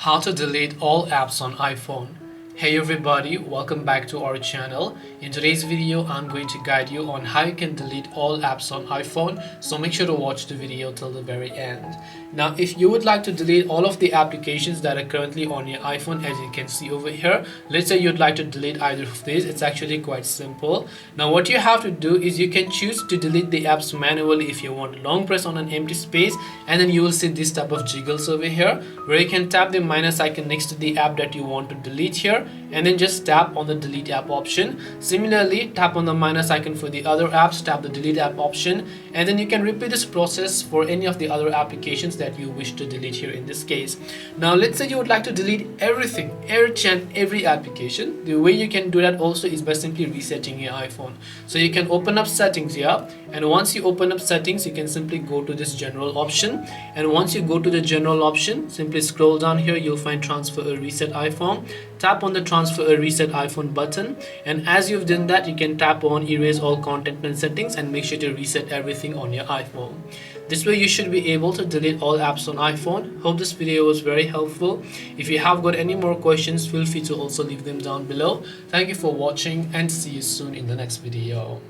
How to delete all apps on iPhone. Hey everybody, welcome back to our channel. In today's video, I'm going to guide you on how you can delete all apps on iPhone, so make sure to watch the video till the very end. Now, if you would like to delete all of the applications that are currently on your iPhone, as you can see over here, let's say you'd like to delete either of these, it's actually quite simple. Now, what you have to do is you can choose to delete the apps manually if you want. Long press on an empty space and then you will see this type of jiggles over here where you can tap the minus icon next to the app that you want to delete here and then just tap on the delete app option. Similarly, tap on the minus icon for the other apps, tap the delete app option, and then you can repeat this process for any of the other applications that you wish to delete here in this case. Now let's say you would like to delete everything, every application. The way you can do that also is by simply resetting your iPhone. So you can open up settings here, and once you open up settings, you can simply go to this general option, and once you go to the general option, simply scroll down here, you'll find transfer or reset iPhone. Tap on the transfer or reset iPhone button, and as you've done that, you can tap on erase all content and settings and make sure to reset everything on your iPhone. This way you should be able to delete all apps on iPhone. Hope this video was very helpful. If you have got any more questions, feel free to also leave them down below. Thank you for watching and see you soon in the next video.